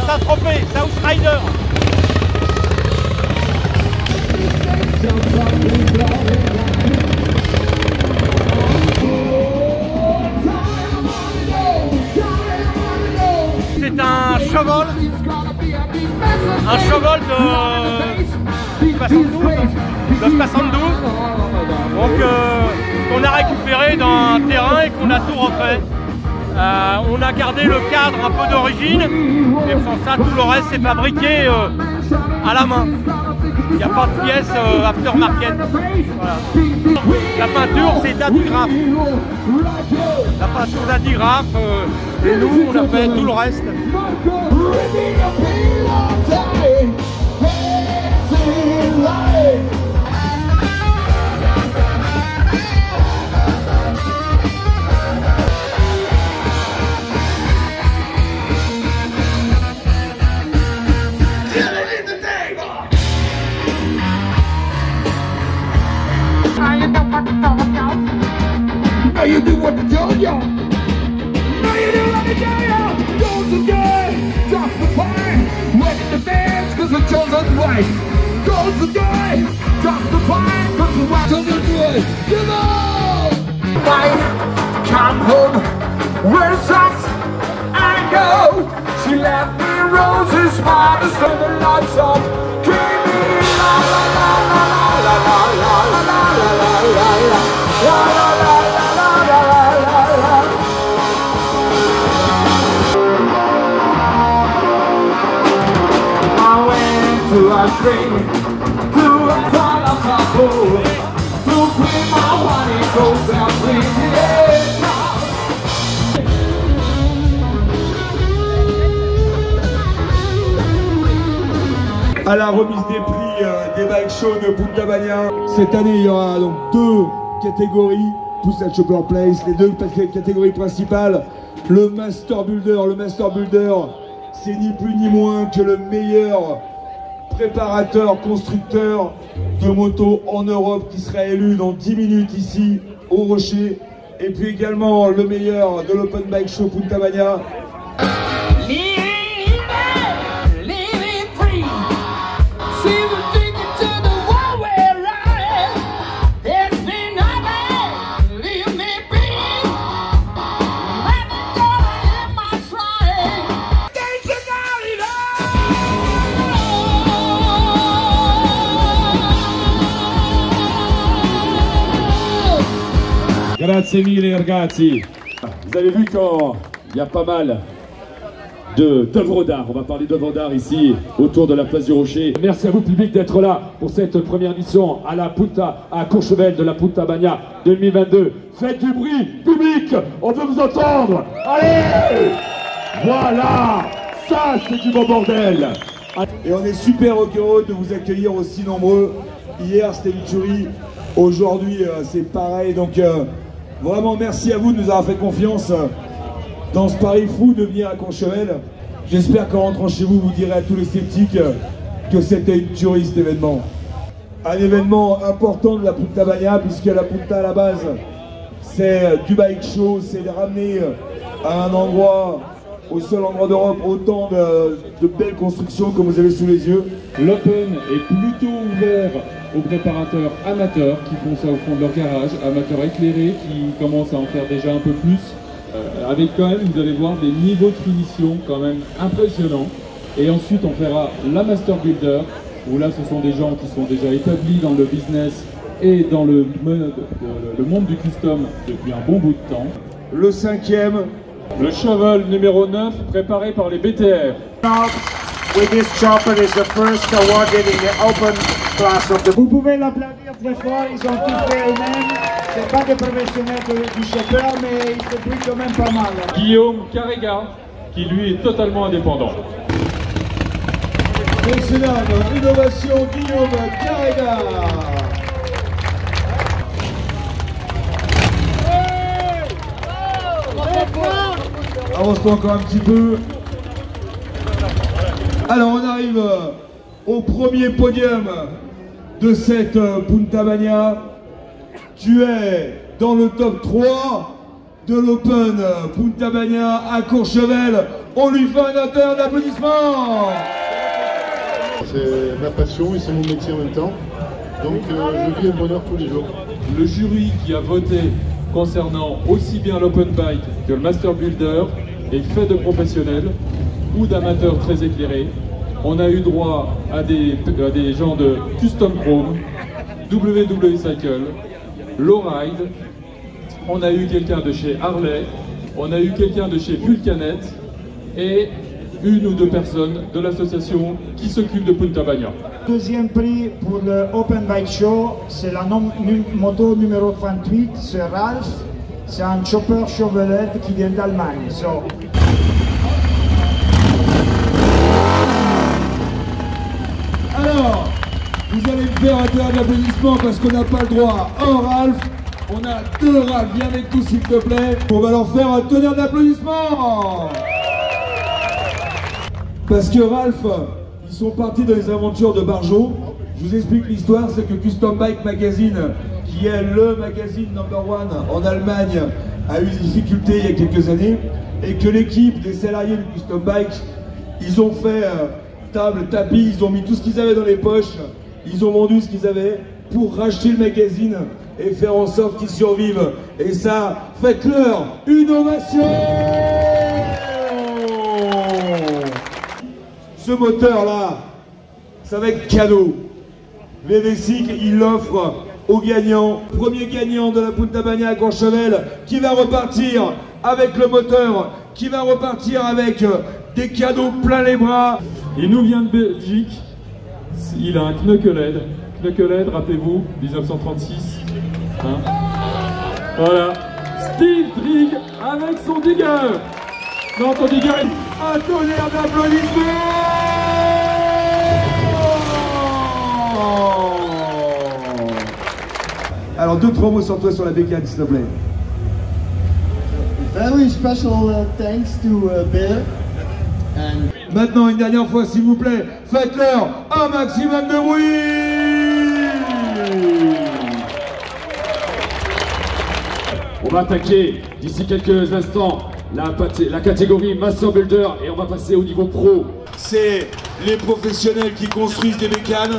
Saint-Tropez, South Rider. C'est un cheval de 72, donc qu'on a récupéré d'un terrain et qu'on a tout refait. On a gardé le cadre un peu d'origine, et sans ça tout le reste c'est fabriqué à la main. Il n'y a pas de pièces aftermarket. Voilà. La peinture c'est d'Adigraph. La peinture d'Adigraph, et nous on a fait tout le reste. Now you do what they tell ya. Now you do what they tell ya. Goes again, drops the pine. Ready to dance cause the chosen right. Goes again, drops the pine cause the right chosen good. You know, wife, come home, wear socks and go. She left me roses, smarter than the lights off. Keep me la la la la la la la la la la la la la la la la. To a string, to a part of my bowl, to clean my honey goes out clean, À la remise des prix des bike shows de Punta Bagna. Cette année, il y aura donc 2 catégories, tous à Chopper Place, les 2 catégories principales. Le Master Builder, c'est ni plus ni moins que le meilleur préparateur, constructeur de motos en Europe qui sera élu dans 10 minutes ici au Rocher. Et puis également le meilleur de l'Open Bike Show Punta Bagna. Grazie mille ragazzi. Vous avez vu qu'il y a pas mal d'œuvres d'art. On va parler d'œuvres d'art ici autour de la place du Rocher. Merci à vous public d'être là pour cette première édition à Courchevel de la Punta Bagna 2022. Faites du bruit, public, on veut vous entendre. Allez, voilà, ça c'est du bon bordel. Et on est super heureux de vous accueillir aussi nombreux. Hier c'était une tuerie, aujourd'hui c'est pareil, donc vraiment merci à vous de nous avoir fait confiance dans ce pari fou de venir à Courchevel. J'espère qu'en rentrant chez vous, vous direz à tous les sceptiques que c'était une tuerie cet événement. Un événement important de la Punta Bagna, puisque la Punta à la base c'est du bike show, c'est de ramener à un endroit, au seul endroit d'Europe, autant de belles constructions comme vous avez sous les yeux. L'Open est plutôt ouvert aux préparateurs amateurs qui font ça au fond de leur garage, amateurs éclairés qui commencent à en faire déjà un peu plus, avec quand même, vous allez voir, des niveaux de finition quand même impressionnants. Et ensuite on fera la Master Builder, où là ce sont des gens qui sont déjà établis dans le business et dans le monde du custom depuis un bon bout de temps. Le 5e, le cheval numéro 9 préparé par les BTR. With this chopper is the first awarded in the open class of the... Vous pouvez l'applaudir très fort, ils ont tout fait eux-mêmes. C'est pas des professionnels du chauffeur, mais ils se brillent quand même pas mal. Guillaume Carrega, qui lui est totalement indépendant. Messieurs, dames, innovation Guillaume Carrega. Avance-toi encore un petit peu. Alors on arrive au premier podium de cette Punta Bagna. Tu es dans le top 3 de l'Open Punta Bagna à Courchevel. On lui fait un appel d'applaudissements. C'est ma passion et c'est mon métier en même temps. Donc je vis un bonheur tous les jours. Le jury qui a voté concernant aussi bien l'Open Bike que le Master Builder est fait de professionnels ou d'amateurs très éclairés. On a eu droit à des gens de Custom Chrome, WW Cycle, Lowride, on a eu quelqu'un de chez Harley, on a eu quelqu'un de chez Vulcanet et une ou deux personnes de l'association qui s'occupe de Punta Bagna. Deuxième prix pour le Open Bike Show, c'est la moto numéro 38, c'est Ralph. C'est un chopper Chevrolet qui vient d'Allemagne. So. Alors, vous allez me faire un terrain d'applaudissements parce qu'on n'a pas le droit à un Ralph. On a deux Ralph, viens avec nous s'il te plaît. On va leur faire un tonnerre d'applaudissements. Parce que Ralph, ils sont partis dans les aventures de Barjot. Je vous explique l'histoire, c'est que Custom Bike Magazine, qui est le magazine #1 en Allemagne, a eu des difficultés il y a quelques années, et que l'équipe des salariés de Custom Bike, ils ont fait table, tapis, ils ont mis tout ce qu'ils avaient dans les poches, ils ont vendu ce qu'ils avaient pour racheter le magazine et faire en sorte qu'ils survivent. Et ça, faites-leur une ovation. Ce moteur-là, ça va être cadeau. VVCycle, il l'offre aux gagnants. Premier gagnant de la Punta Bagna à Courchevel, qui va repartir avec le moteur, qui va repartir avec des cadeaux plein les bras. Il nous vient de Belgique, il a un Knucklehead. Knucklehead, rappelez-vous, 1936. Hein, voilà, Steve Trigg avec son digger. Non, ton digger, Un tonnerre d'applaudissements. Alors, 2-3 mots sur toi sur la bécane, s'il te plaît. Very special thanks to Bear. And Maintenant, une dernière fois, s'il vous plaît, faites-leur un maximum de bruit. On va attaquer d'ici quelques instants la catégorie Master Builder et on va passer au niveau pro. C'est les professionnels qui construisent des bécanes.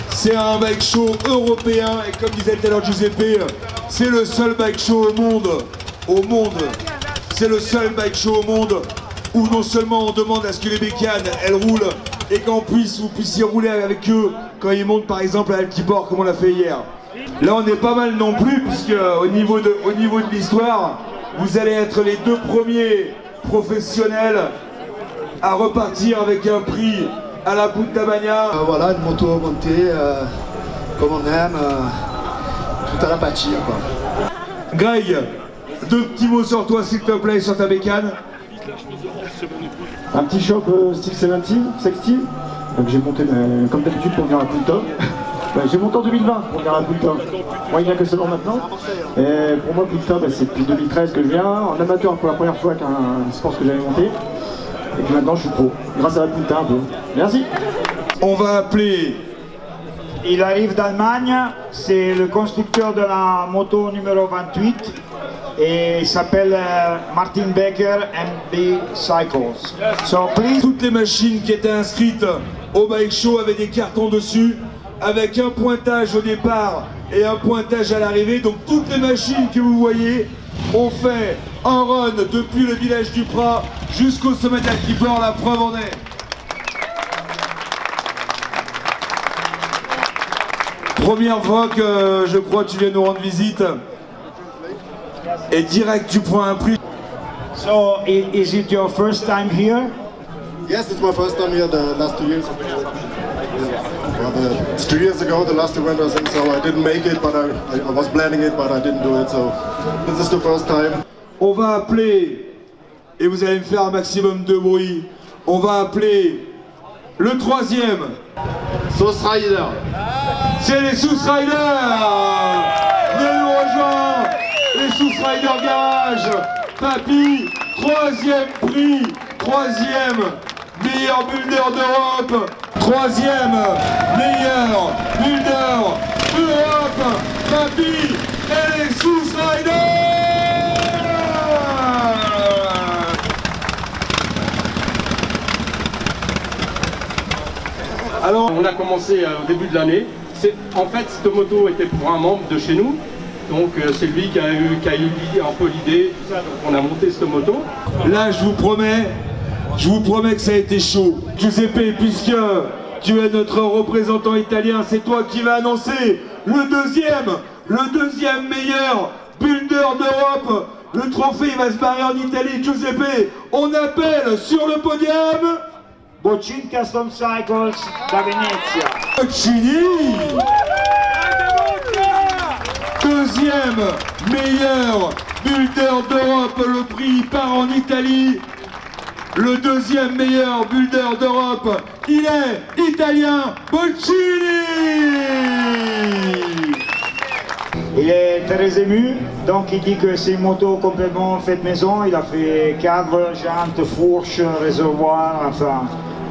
C'est un bike show européen et comme disait tout à l'heure Giuseppe, c'est le seul bike show au monde. C'est le seul bike show au monde où non seulement on demande à ce que les bécanes elles roulent et vous puissiez rouler avec eux quand ils montent par exemple à Altiport comme on l'a fait hier. Là on est pas mal non plus puisque au niveau de l'histoire, vous allez être les deux premiers professionnels à repartir avec un prix à la Punta Bagna. voilà, une moto montée comme on aime, tout à la pâture quoi. Greg, deux petits mots sur toi s'il te plaît, sur ta bécane. Un petit shop style 70, 60. Donc j'ai monté comme d'habitude pour venir à Punta. J'ai monté en 2020 pour venir à Punta. Moi il n'y a que seulement maintenant. Et pour moi Punta c'est depuis 2013 que je viens, en amateur pour la première fois avec un sport que j'avais monté. Et puis maintenant je suis pro, grâce à la Punta un peu. Merci. On va appeler. Il arrive d'Allemagne, c'est le constructeur de la moto numéro 28 et il s'appelle Martin Becker MB Cycles. So please. Toutes les machines qui étaient inscrites au bike show avaient des cartons dessus, avec un pointage au départ et un pointage à l'arrivée. Donc toutes les machines que vous voyez ont fait un run depuis le village du Prat jusqu'au sommet d'Altiport, la preuve en est. Première fois que je crois que tu viens nous rendre visite et direct tu prends un prix. So is it your first time here? Yes, it's my first time here the last 2 years. It's 2 years ago, the last event I think, so I didn't make it, but I was planning it, but I didn't do it, so this is the first time. On va appeler, et vous allez me faire un maximum de bruit, on va appeler le troisième. Sauce Rider. C'est les Sauce Riders. Venez nous rejoindre, les Sauce Rider Garage. Papy, troisième prix, troisième meilleur builder d'Europe, troisième meilleur builder d'Europe. Papy et les Sauce Riders. on a commencé au début de l'année. En fait, cette moto était pour un membre de chez nous. Donc c'est lui qui a eu un peu l'idée, tout ça, donc on a monté cette moto. Là, je vous promets que ça a été chaud. Giuseppe, puisque tu es notre représentant italien, c'est toi qui vas annoncer le deuxième meilleur builder d'Europe. Le trophée va se barrer en Italie. Giuseppe, on appelle sur le podium Boccin Custom Cycles da Venezia. Boccini, deuxième meilleur builder d'Europe. Le prix part en Italie. Le deuxième meilleur builder d'Europe, il est italien, Boccini. Il est très ému, donc il dit que c'est une moto complètement faite maison. Il a fait cadre, jantes, fourche, réservoir, enfin,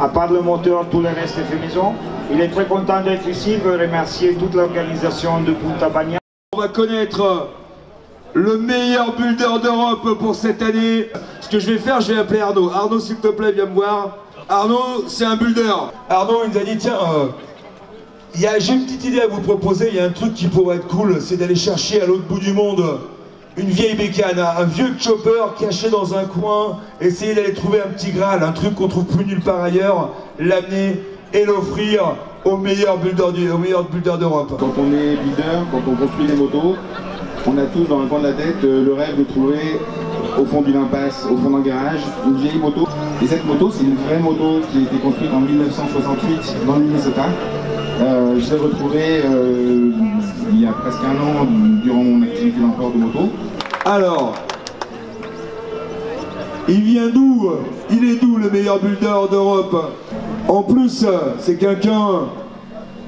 à part le moteur, tout le reste est fait maison. Il est très content d'être ici, il veut remercier toute l'organisation de Punta Bagna. On va connaître le meilleur builder d'Europe pour cette année. Ce que je vais faire, je vais appeler Arnaud. Arnaud, s'il te plaît, viens me voir. Arnaud, c'est un builder. Arnaud, il nous a dit, tiens, j'ai une petite idée à vous proposer. Il y a un truc qui pourrait être cool, c'est d'aller chercher à l'autre bout du monde une vieille bécane, un vieux chopper caché dans un coin, essayer d'aller trouver un petit Graal, un truc qu'on trouve plus nulle part ailleurs, l'amener et l'offrir au meilleur builder d'Europe. Quand on est builder, quand on construit des motos, on a tous dans le coin de la tête le rêve de trouver au fond d'une impasse, au fond d'un garage, une vieille moto. Et cette moto, c'est une vraie moto qui a été construite en 1968 dans le Minnesota. Je l'ai retrouvée il y a presque un an durant mon activité d'import de moto. Alors, il vient d'où? Il est d'où le meilleur builder d'Europe? En plus, c'est quelqu'un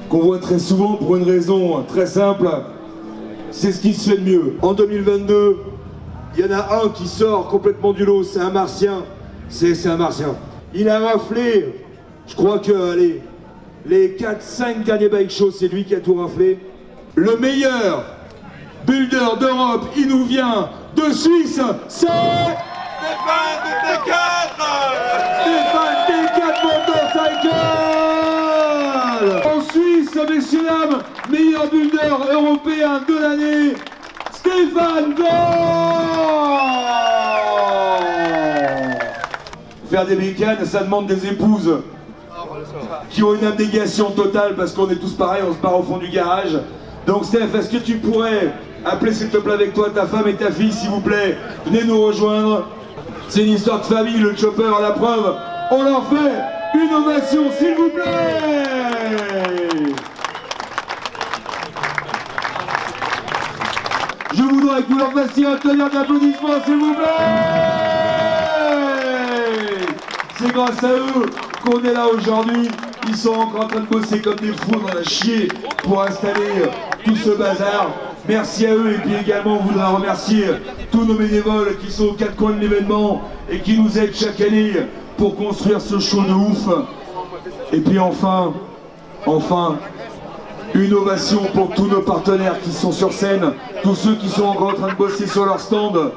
qu'on voit très souvent pour une raison très simple. C'est ce qui se fait de mieux. En 2022, il y en a un qui sort complètement du lot, c'est un martien. C'est un martien. Il a raflé, je crois que, allez, les 4-5 derniers bike shows, c'est lui qui a tout raflé. Le meilleur builder d'Europe, il nous vient de Suisse, c'est Stéphane de T4. Stéphane T4 Motorcycle. En Suisse, messieurs dames, meilleur builder européen de l'année, Stéphane Go. Faire des bécanes, ça demande des épouses qui ont une abnégation totale parce qu'on est tous pareils, on se barre au fond du garage. Donc Steph, est-ce que tu pourrais appeler s'il te plaît avec toi ta femme et ta fille, s'il vous plaît? Venez nous rejoindre. C'est une histoire de famille, le chopper à la preuve. On leur fait une ovation, s'il vous plaît. Je voudrais que vous leur fassiez un tonnerre d'applaudissements, s'il vous plaît. C'est grâce à eux qu'on est là aujourd'hui. Ils sont encore en train de bosser comme des fous dans la chier pour installer tout ce bazar. Merci à eux, et puis également on voudrait remercier tous nos bénévoles qui sont aux quatre coins de l'événement et qui nous aident chaque année pour construire ce show de ouf. Et puis enfin, une ovation pour tous nos partenaires qui sont sur scène, tous ceux qui sont encore en train de bosser sur leur stand.